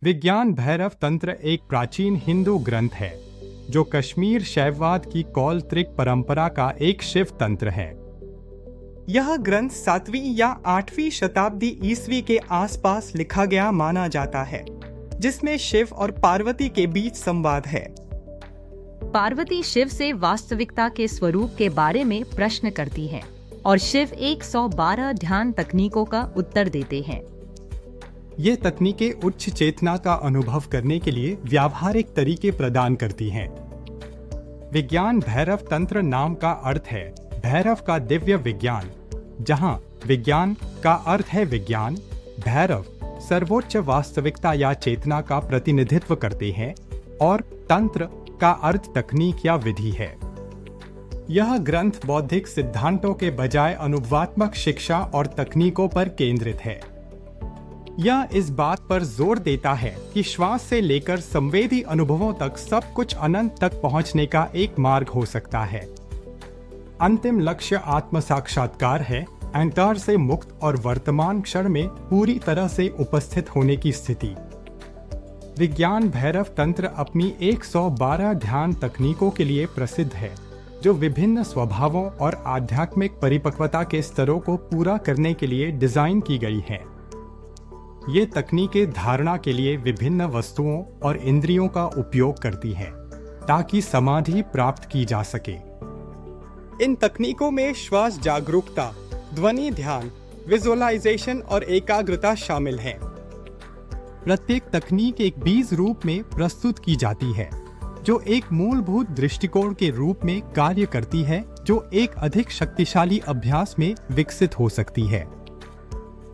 विज्ञान भैरव तंत्र एक प्राचीन हिंदू ग्रंथ है जो कश्मीर शैववाद की कौल त्रिक परंपरा का एक शिव तंत्र है। यह ग्रंथ 7वीं या 8वीं शताब्दी ईस्वी के आसपास लिखा गया माना जाता है, जिसमें शिव और पार्वती के बीच संवाद है। पार्वती शिव से वास्तविकता के स्वरूप के बारे में प्रश्न करती है और शिव 112 ध्यान तकनीकों का उत्तर देते हैं। ये तकनीकें उच्च चेतना का अनुभव करने के लिए व्यावहारिक तरीके प्रदान करती हैं। विज्ञान भैरव तंत्र नाम का अर्थ है भैरव का दिव्य विज्ञान, जहां विज्ञान का अर्थ है विज्ञान। भैरव सर्वोच्च वास्तविकता या चेतना का प्रतिनिधित्व करते हैं और तंत्र का अर्थ तकनीक या विधि है। यह ग्रंथ बौद्धिक सिद्धांतों के बजाय अनुभवात्मक शिक्षा और तकनीकों पर केंद्रित है। यह इस बात पर जोर देता है कि श्वास से लेकर संवेदी अनुभवों तक सब कुछ अनंत तक पहुंचने का एक मार्ग हो सकता है। अंतिम लक्ष्य आत्म साक्षात्कार है, अहंकार से मुक्त और वर्तमान क्षण में पूरी तरह से उपस्थित होने की स्थिति। विज्ञान भैरव तंत्र अपनी 112 ध्यान तकनीकों के लिए प्रसिद्ध है, जो विभिन्न स्वभावों और आध्यात्मिक परिपक्वता के स्तरों को पूरा करने के लिए डिजाइन की गई है। ये तकनीकें धारणा के लिए विभिन्न वस्तुओं और इंद्रियों का उपयोग करती हैं, ताकि समाधि प्राप्त की जा सके। इन तकनीकों में श्वास जागरूकता, ध्वनि ध्यान, विजुअलाइजेशन और एकाग्रता शामिल है। प्रत्येक तकनीक एक बीज रूप में प्रस्तुत की जाती है, जो एक मूलभूत दृष्टिकोण के रूप में कार्य करती है, जो एक अधिक शक्तिशाली अभ्यास में विकसित हो सकती है।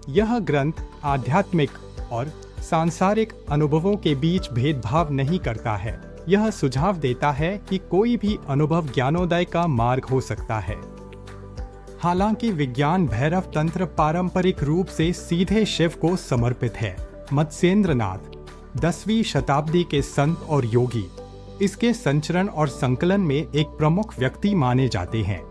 यह ग्रंथ आध्यात्मिक और सांसारिक अनुभवों के बीच भेदभाव नहीं करता है। यह सुझाव देता है कि कोई भी अनुभव ज्ञानोदय का मार्ग हो सकता है। हालांकि विज्ञान भैरव तंत्र पारंपरिक रूप से सीधे शिव को समर्पित है। मत्स्येंद्रनाथ 10वीं शताब्दी के संत और योगी इसके संचरण और संकलन में एक प्रमुख व्यक्ति माने जाते हैं।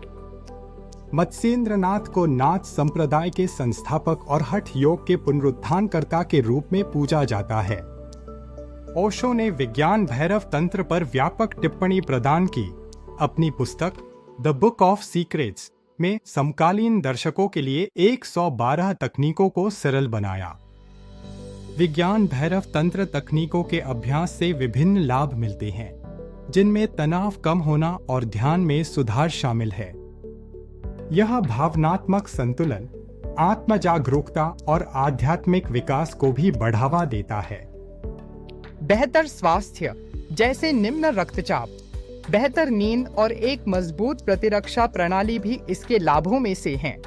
मत्स्येंद्रनाथ को नाथ संप्रदाय के संस्थापक और हठ योग के पुनरुत्थानकर्ता के रूप में पूजा जाता है। ओशो ने विज्ञान भैरव तंत्र पर व्यापक टिप्पणी प्रदान की। अपनी पुस्तक द बुक ऑफ सीक्रेट्स में समकालीन दर्शकों के लिए 112 तकनीकों को सरल बनाया। विज्ञान भैरव तंत्र तकनीकों के अभ्यास से विभिन्न लाभ मिलते हैं, जिनमें तनाव कम होना और ध्यान में सुधार शामिल है। यह भावनात्मक संतुलन, आत्म जागरूकता और आध्यात्मिक विकास को भी बढ़ावा देता है। बेहतर स्वास्थ्य जैसे निम्न रक्तचाप, बेहतर नींद और एक मजबूत प्रतिरक्षा प्रणाली भी इसके लाभों में से हैं।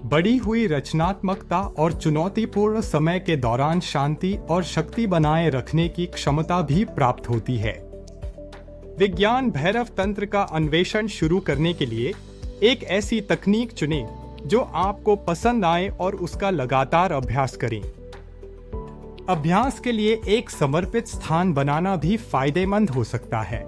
बढ़ी हुई रचनात्मकता और चुनौतीपूर्ण समय के दौरान शांति और शक्ति बनाए रखने की क्षमता भी प्राप्त होती है। विज्ञान भैरव तंत्र का अन्वेषण शुरू करने के लिए एक ऐसी तकनीक चुनें जो आपको पसंद आए और उसका लगातार अभ्यास करें। अभ्यास के लिए एक समर्पित स्थान बनाना भी फायदेमंद हो सकता है।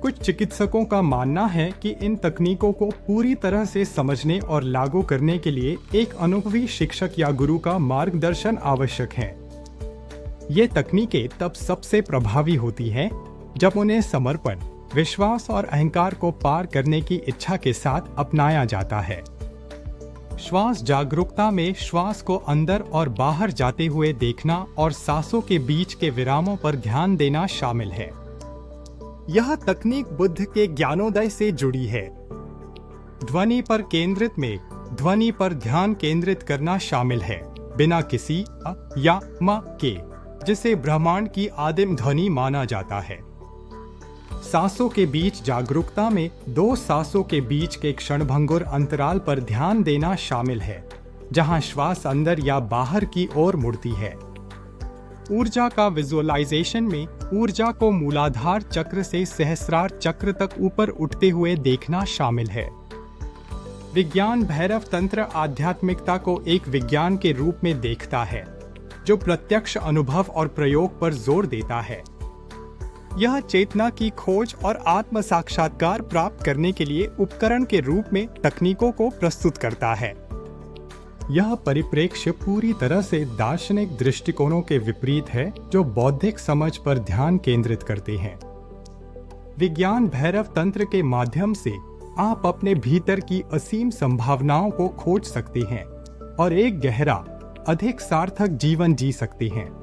कुछ चिकित्सकों का मानना है कि इन तकनीकों को पूरी तरह से समझने और लागू करने के लिए एक अनुभवी शिक्षक या गुरु का मार्गदर्शन आवश्यक है। ये तकनीकें तब सबसे प्रभावी होती हैं जब उन्हें समर्पण, विश्वास और अहंकार को पार करने की इच्छा के साथ अपनाया जाता है। श्वास जागरूकता में श्वास को अंदर और बाहर जाते हुए देखना और सांसों के बीच के विरामों पर ध्यान देना शामिल है। यह तकनीक बुद्ध के ज्ञानोदय से जुड़ी है। ध्वनि पर केंद्रित में ध्वनि पर ध्यान केंद्रित करना शामिल है, बिना किसी अ या म के, जिसे ब्रह्मांड की आदिम ध्वनि माना जाता है। सांसों के बीच जागरूकता में 2 सांसों के बीच के क्षणभंगुर अंतराल पर ध्यान देना शामिल है, जहां श्वास अंदर या बाहर की ओर मुड़ती है। ऊर्जा का विजुअलाइजेशन में ऊर्जा को मूलाधार चक्र से सहस्रार चक्र तक ऊपर उठते हुए देखना शामिल है। विज्ञान भैरव तंत्र आध्यात्मिकता को एक विज्ञान के रूप में देखता है, जो प्रत्यक्ष अनुभव और प्रयोग पर जोर देता है। यह चेतना की खोज और आत्म साक्षात्कार प्राप्त करने के लिए उपकरण के रूप में तकनीकों को प्रस्तुत करता है। यह परिप्रेक्ष्य पूरी तरह से दार्शनिक दृष्टिकोणों के विपरीत है जो बौद्धिक समझ पर ध्यान केंद्रित करते हैं। विज्ञान भैरव तंत्र के माध्यम से आप अपने भीतर की असीम संभावनाओं को खोज सकते हैं और एक गहरा, अधिक सार्थक जीवन जी सकते हैं।